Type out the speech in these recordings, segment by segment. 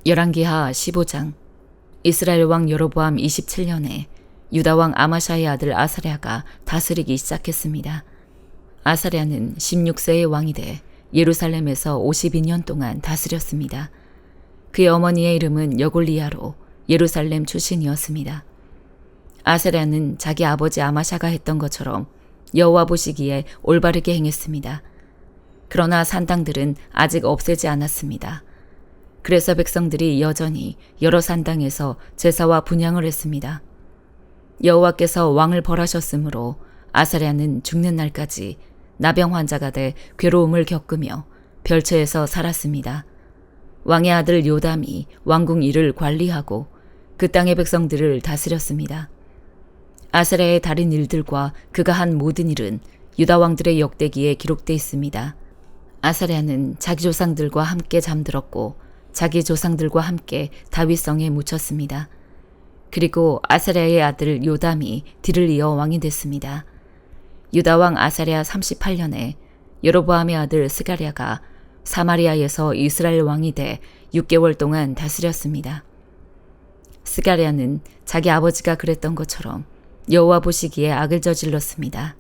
열왕기하 15장. 이스라엘 왕 여로보암 27년에 유다 왕 아마샤의 아들 아사랴가 다스리기 시작했습니다. 아사랴는 16세의 왕이 돼 예루살렘에서 52년 동안 다스렸습니다. 그의 어머니의 이름은 여골리야로 예루살렘 출신이었습니다. 아사랴는 자기 아버지 아마샤가 했던 것처럼 여호와 보시기에 올바르게 행했습니다. 그러나 산당들은 아직 없애지 않았습니다. 그래서 백성들이 여전히 여러 산당에서 제사와 분향을 했습니다. 여호와께서 왕을 벌하셨으므로 아사랴는 죽는 날까지 나병 환자가 돼 괴로움을 겪으며 별처에서 살았습니다. 왕의 아들 요담이 왕궁 일을 관리하고 그 땅의 백성들을 다스렸습니다. 아사랴의 다른 일들과 그가 한 모든 일은 유다 왕들의 역대기에 기록되어 있습니다. 아사랴는 자기 조상들과 함께 잠들었고 자기 조상들과 함께 다윗성에 묻혔습니다. 그리고 아사랴의 아들 요담이 뒤를 이어 왕이 됐습니다. 유다 왕 아사랴 38년에 여로보암의 아들 스가랴가 사마리아에서 이스라엘 왕이 돼 6개월 동안 다스렸습니다. 스가랴는 자기 아버지가 그랬던 것처럼 여호와 보시기에 악을 저질렀습니다.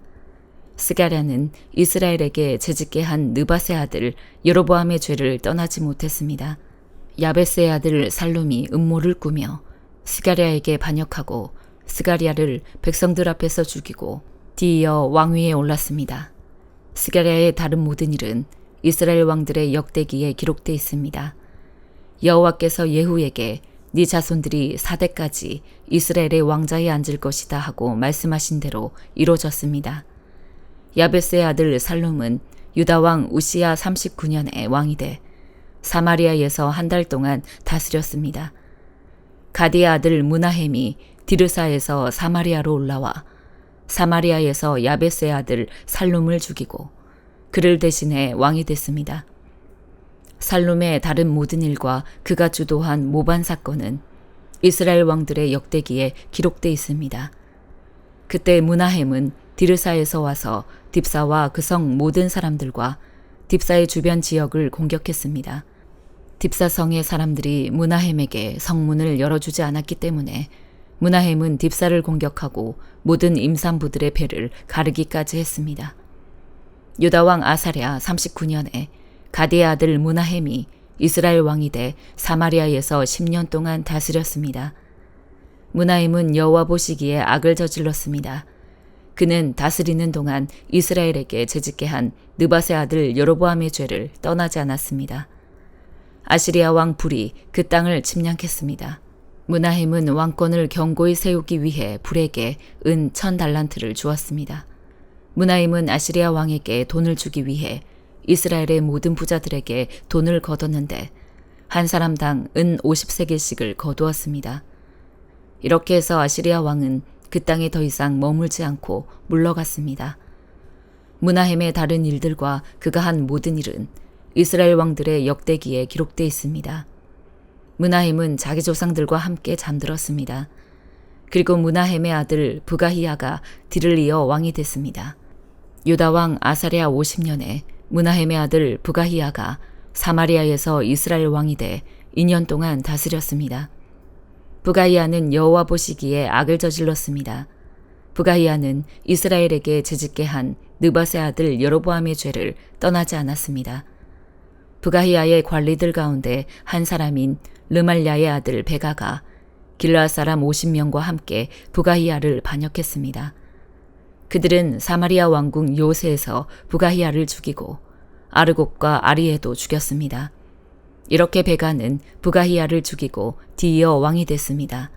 스가랴는 이스라엘에게 재짓게 한 느밧의 아들 여로보암의 죄를 떠나지 못했습니다. 야베스의 아들 살룸이 음모를 꾸며 스가랴에게 반역하고 스가랴를 백성들 앞에서 죽이고 뒤이어 왕위에 올랐습니다. 스가랴의 다른 모든 일은 이스라엘 왕들의 역대기에 기록되어 있습니다. 여호와께서 예후에게 네 자손들이 4대까지 이스라엘의 왕자에 앉을 것이다 하고 말씀하신 대로 이루어졌습니다. 야베스의 아들 살룸은 유다 왕 우시야 39년에 왕이 돼 사마리아에서 한 달 동안 다스렸습니다. 가디의 아들 무나헴이 디르사에서 사마리아로 올라와 사마리아에서 야베스의 아들 살룸을 죽이고 그를 대신해 왕이 됐습니다. 살룸의 다른 모든 일과 그가 주도한 모반 사건은 이스라엘 왕들의 역대기에 기록되어 있습니다. 그때 무나헴은 디르사에서 와서 딥사와 그 성 모든 사람들과 딥사의 주변 지역을 공격했습니다. 딥사 성의 사람들이 무나헴에게 성문을 열어주지 않았기 때문에 무나헴은 딥사를 공격하고 모든 임산부들의 배를 가르기까지 했습니다. 유다 왕 아사랴 39년에 가디의 아들 무나헴이 이스라엘 왕이 돼 사마리아에서 10년 동안 다스렸습니다. 무나헴은 여호와 보시기에 악을 저질렀습니다. 그는 다스리는 동안 이스라엘에게 재짓게 한 느밧의 아들 여로보암의 죄를 떠나지 않았습니다. 아시리아 왕 불이 그 땅을 침략했습니다. 무나헴은 왕권을 견고히 세우기 위해 불에게 은 1000달란트를 주었습니다. 무나헴은 아시리아 왕에게 돈을 주기 위해 이스라엘의 모든 부자들에게 돈을 거뒀는데 한 사람당 은 50세겔씩을 거두었습니다. 이렇게 해서 아시리아 왕은 그 땅에 더 이상 머물지 않고 물러갔습니다. 무나헴의 다른 일들과 그가 한 모든 일은 이스라엘 왕들의 역대기에 기록되어 있습니다. 무나헴은 자기 조상들과 함께 잠들었습니다. 그리고 무나헴의 아들 부가히야가 뒤를 이어 왕이 됐습니다. 유다 왕 아사랴 50년에 무나헴의 아들 부가히야가 사마리아에서 이스라엘 왕이 돼 2년 동안 다스렸습니다. 부가히야는 여호와 보시기에 악을 저질렀습니다. 부가히야는 이스라엘에게 재짓게 한 느밧의 아들 여로보암의 죄를 떠나지 않았습니다. 부가히야의 관리들 가운데 한 사람인 르말랴의 아들 베가가 길르앗 사람 50명과 함께 부가히야를 반역했습니다. 그들은 사마리아 왕궁 요새에서 부가히야를 죽이고 아르곡과 아리에도 죽였습니다. 이렇게 베가는 부가히야를 죽이고 뒤이어 왕이 됐습니다.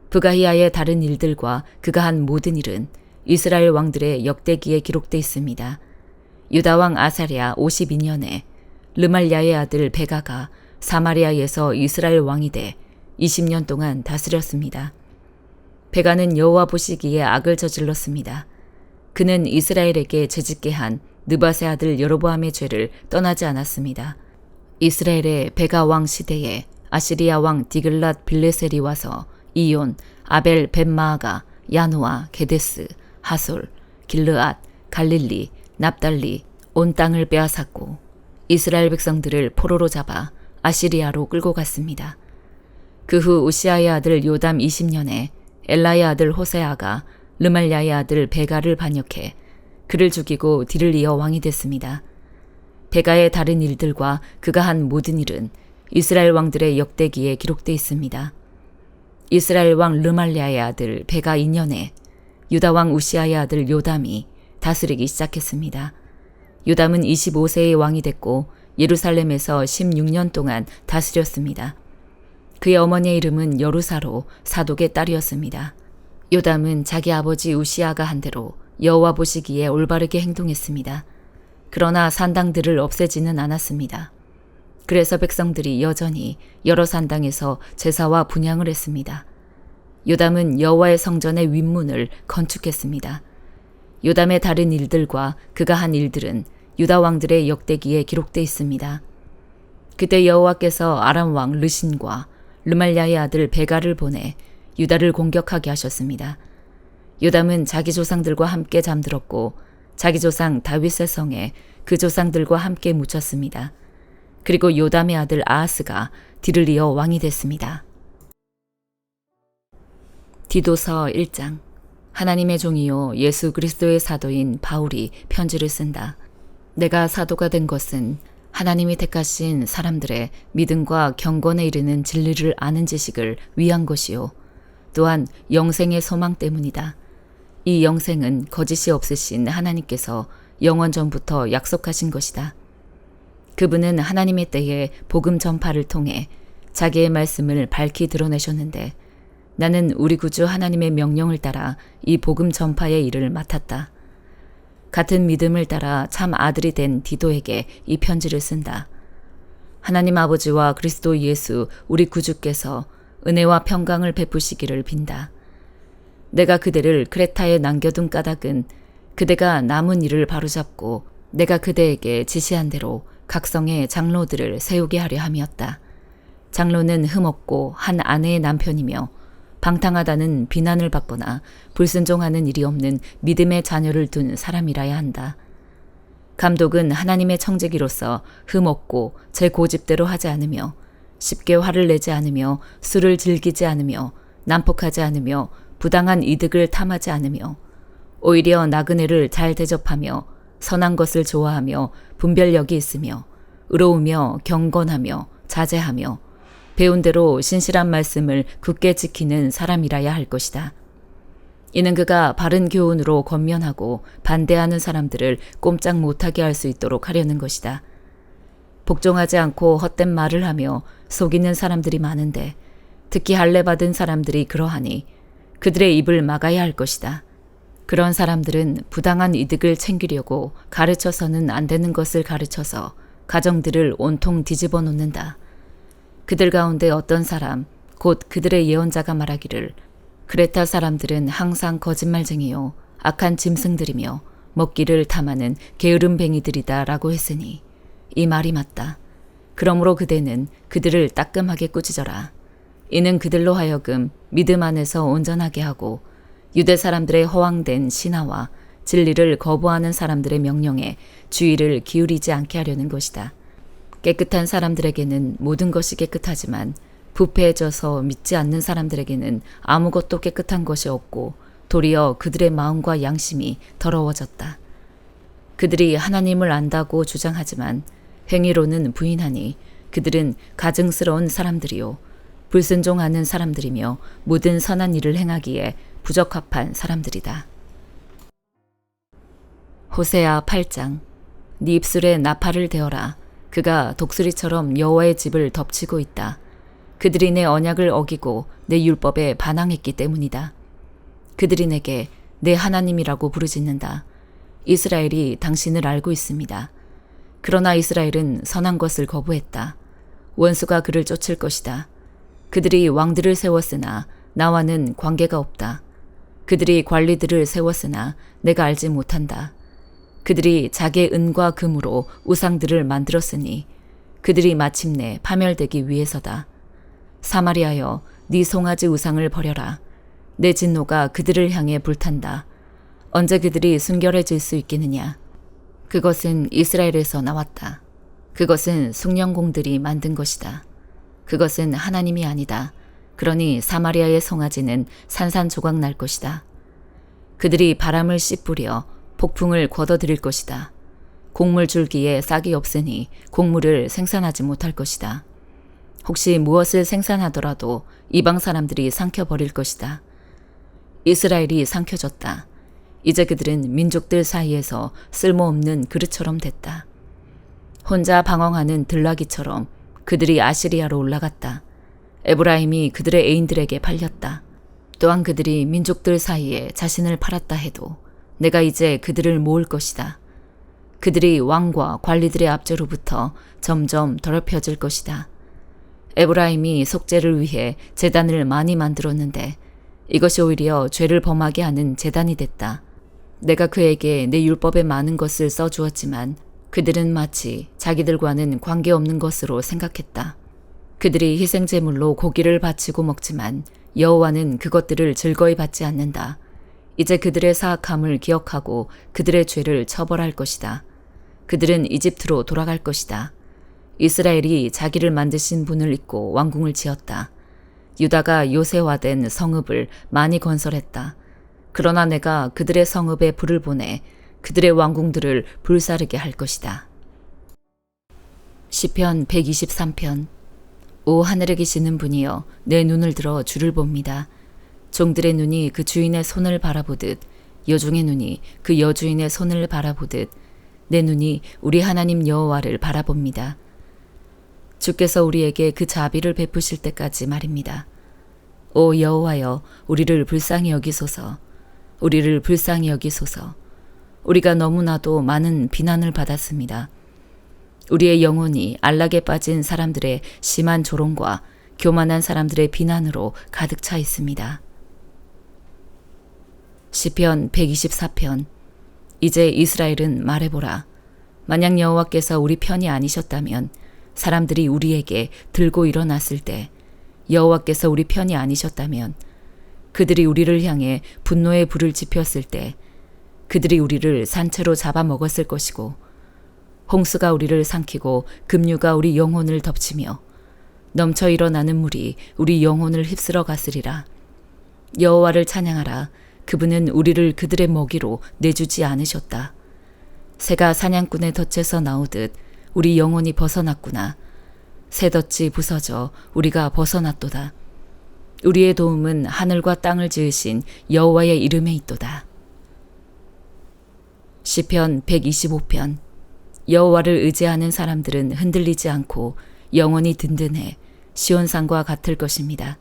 부가히야의 다른 일들과 그가 한 모든 일은 이스라엘 왕들의 역대기에 기록되어 있습니다. 유다 왕 아사랴 52년에 르말랴의 아들 베가가 사마리아에서 이스라엘 왕이 돼 20년 동안 다스렸습니다. 베가는 여호와 보시기에 악을 저질렀습니다. 그는 이스라엘에게 재짓게 한 느밧의 아들 여로보암의 죄를 떠나지 않았습니다. 이스라엘의 베가 왕 시대에 아시리아 왕 디글랏 빌레셀이 와서 이온, 아벨 벳마아가, 야노아, 게데스, 하솔, 길르앗, 갈릴리, 납달리 온 땅을 빼앗았고 이스라엘 백성들을 포로로 잡아 아시리아로 끌고 갔습니다. 그 후 우시아의 아들 요담 20년에 엘라의 아들 호세아가 르말랴의 아들 베가를 반역해 그를 죽이고 뒤를 이어 왕이 됐습니다. 베가의 다른 일들과 그가 한 모든 일은 이스라엘 왕들의 역대기에 기록되어 있습니다. 이스라엘 왕 르말랴의 아들 베가 2년에 유다 왕 우시아의 아들 요담이 다스리기 시작했습니다. 요담은 25세의 왕이 됐고 예루살렘에서 16년 동안 다스렸습니다. 그의 어머니의 이름은 여루사로 사독의 딸이었습니다. 요담은 자기 아버지 우시아가 한 대로 여호와 보시기에 올바르게 행동했습니다. 그러나 산당들을 없애지는 않았습니다. 그래서 백성들이 여전히 여러 산당에서 제사와 분향을 했습니다. 요담은 여호와의 성전의 윗문을 건축했습니다. 요담의 다른 일들과 그가 한 일들은 유다 왕들의 역대기에 기록되어 있습니다. 그때 여호와께서 아람 왕 르신과 르말랴의 아들 베가를 보내 유다를 공격하게 하셨습니다. 요담은 자기 조상들과 함께 잠들었고 자기 조상 다윗의 성에 그 조상들과 함께 묻혔습니다. 그리고 요담의 아들 아하스가 뒤를 이어 왕이 됐습니다. 디도서 1장. 하나님의 종이요 예수 그리스도의 사도인 바울이 편지를 쓴다. 내가 사도가 된 것은 하나님이 택하신 사람들의 믿음과 경건에 이르는 진리를 아는 지식을 위한 것이요 또한 영생의 소망 때문이다. 이 영생은 거짓이 없으신 하나님께서 영원 전부터 약속하신 것이다. 그분은 하나님의 때에 복음 전파를 통해 자기의 말씀을 밝히 드러내셨는데 나는 우리 구주 하나님의 명령을 따라 이 복음 전파의 일을 맡았다. 같은 믿음을 따라 참 아들이 된 디도에게 이 편지를 쓴다. 하나님 아버지와 그리스도 예수 우리 구주께서 은혜와 평강을 베푸시기를 빈다. 내가 그대를 크레타에 남겨둔 까닭은 그대가 남은 일을 바로잡고 내가 그대에게 지시한 대로 각성의 장로들을 세우게 하려 함이었다. 장로는 흠없고 한 아내의 남편이며 방탕하다는 비난을 받거나 불순종하는 일이 없는 믿음의 자녀를 둔 사람이라야 한다. 감독은 하나님의 청지기로서 흠없고 제 고집대로 하지 않으며 쉽게 화를 내지 않으며 술을 즐기지 않으며 난폭하지 않으며 부당한 이득을 탐하지 않으며 오히려 나그네를 잘 대접하며 선한 것을 좋아하며 분별력이 있으며 의로우며 경건하며 자제하며 배운 대로 신실한 말씀을 굳게 지키는 사람이라야 할 것이다. 이는 그가 바른 교훈으로 권면하고 반대하는 사람들을 꼼짝 못하게 할 수 있도록 하려는 것이다. 복종하지 않고 헛된 말을 하며 속이는 사람들이 많은데 특히 할례받은 사람들이 그러하니 그들의 입을 막아야 할 것이다. 그런 사람들은 부당한 이득을 챙기려고 가르쳐서는 안 되는 것을 가르쳐서 가정들을 온통 뒤집어 놓는다. 그들 가운데 어떤 사람, 곧 그들의 예언자가 말하기를 크레타 사람들은 항상 거짓말쟁이요 악한 짐승들이며 먹기를 탐하는 게으름뱅이들이다 라고 했으니 이 말이 맞다. 그러므로 그대는 그들을 따끔하게 꾸짖어라. 이는 그들로 하여금 믿음 안에서 온전하게 하고 유대 사람들의 허황된 신화와 진리를 거부하는 사람들의 명령에 주의를 기울이지 않게 하려는 것이다. 깨끗한 사람들에게는 모든 것이 깨끗하지만 부패해져서 믿지 않는 사람들에게는 아무것도 깨끗한 것이 없고 도리어 그들의 마음과 양심이 더러워졌다. 그들이 하나님을 안다고 주장하지만 행위로는 부인하니 그들은 가증스러운 사람들이요 불순종하는 사람들이며 모든 선한 일을 행하기에 부적합한 사람들이다. 호세아 8장. 네 입술에 나팔을 대어라. 그가 독수리처럼 여호와의 집을 덮치고 있다. 그들이 내 언약을 어기고 내 율법에 반항했기 때문이다. 그들이 내게 내 하나님이라고 부르짖는다. 이스라엘이 당신을 알고 있습니다. 그러나 이스라엘은 선한 것을 거부했다. 원수가 그를 쫓을 것이다. 그들이 왕들을 세웠으나 나와는 관계가 없다. 그들이 관리들을 세웠으나 내가 알지 못한다. 그들이 자기의 은과 금으로 우상들을 만들었으니 그들이 마침내 파멸되기 위해서다. 사마리아여, 네 송아지 우상을 버려라. 내 진노가 그들을 향해 불탄다. 언제 그들이 순결해질 수 있겠느냐? 그것은 이스라엘에서 나왔다. 그것은 숭령공들이 만든 것이다. 그것은 하나님이 아니다. 그러니 사마리아의 송아지는 산산조각 날 것이다. 그들이 바람을 씨뿌려 폭풍을 걷어들일 것이다. 곡물 줄기에 싹이 없으니 곡물을 생산하지 못할 것이다. 혹시 무엇을 생산하더라도 이방 사람들이 삼켜버릴 것이다. 이스라엘이 삼켜졌다. 이제 그들은 민족들 사이에서 쓸모없는 그릇처럼 됐다. 혼자 방황하는 들나귀처럼 그들이 아시리아로 올라갔다. 에브라임이 그들의 애인들에게 팔렸다. 또한 그들이 민족들 사이에 자신을 팔았다 해도 내가 이제 그들을 모을 것이다. 그들이 왕과 관리들의 압제로부터 점점 더럽혀질 것이다. 에브라임이 속죄를 위해 제단을 많이 만들었는데 이것이 오히려 죄를 범하게 하는 제단이 됐다. 내가 그에게 내 율법에 많은 것을 써주었지만 그들은 마치 자기들과는 관계없는 것으로 생각했다. 그들이 희생제물로 고기를 바치고 먹지만 여호와는 그것들을 즐거이 받지 않는다. 이제 그들의 사악함을 기억하고 그들의 죄를 처벌할 것이다. 그들은 이집트로 돌아갈 것이다. 이스라엘이 자기를 만드신 분을 잊고 왕궁을 지었다. 유다가 요새화된 성읍을 많이 건설했다. 그러나 내가 그들의 성읍에 불을 보내 그들의 왕궁들을 불사르게 할 것이다. 시편 123편. 오 하늘에 계시는 분이여 내 눈을 들어 주를 봅니다. 종들의 눈이 그 주인의 손을 바라보듯 여종의 눈이 그 여주인의 손을 바라보듯 내 눈이 우리 하나님 여호와를 바라봅니다. 주께서 우리에게 그 자비를 베푸실 때까지 말입니다. 오 여호와여 우리를 불쌍히 여기소서. 우리를 불쌍히 여기소서. 우리가 너무나도 많은 비난을 받았습니다. 우리의 영혼이 안락에 빠진 사람들의 심한 조롱과 교만한 사람들의 비난으로 가득 차 있습니다. 시편 124편. 이제 이스라엘은 말해보라. 만약 여호와께서 우리 편이 아니셨다면 사람들이 우리에게 들고 일어났을 때 여호와께서 우리 편이 아니셨다면 그들이 우리를 향해 분노의 불을 지폈을 때 그들이 우리를 산채로 잡아먹었을 것이고 홍수가 우리를 삼키고 급류가 우리 영혼을 덮치며 넘쳐 일어나는 물이 우리 영혼을 휩쓸어 갔으리라. 여호와를 찬양하라. 그분은 우리를 그들의 먹이로 내주지 않으셨다. 새가 사냥꾼의 덫에서 나오듯 우리 영혼이 벗어났구나. 새 덫이 부서져 우리가 벗어났도다. 우리의 도움은 하늘과 땅을 지으신 여호와의 이름에 있도다. 시편 125편. 여호와를 의지하는 사람들은 흔들리지 않고 영원히 든든해 시온산과 같을 것입니다.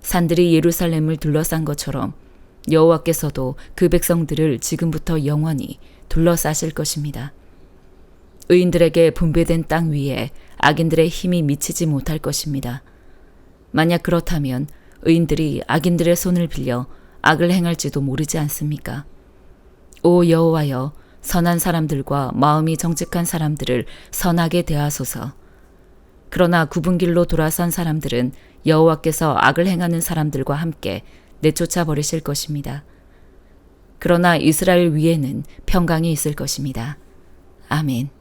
산들이 예루살렘을 둘러싼 것처럼 여호와께서도 그 백성들을 지금부터 영원히 둘러싸실 것입니다. 의인들에게 분배된 땅 위에 악인들의 힘이 미치지 못할 것입니다. 만약 그렇다면 의인들이 악인들의 손을 빌려 악을 행할지도 모르지 않습니까? 오 여호와여 선한 사람들과 마음이 정직한 사람들을 선하게 대하소서. 그러나 굽은 길로 돌아선 사람들은 여호와께서 악을 행하는 사람들과 함께 내쫓아 버리실 것입니다. 그러나 이스라엘 위에는 평강이 있을 것입니다. 아멘.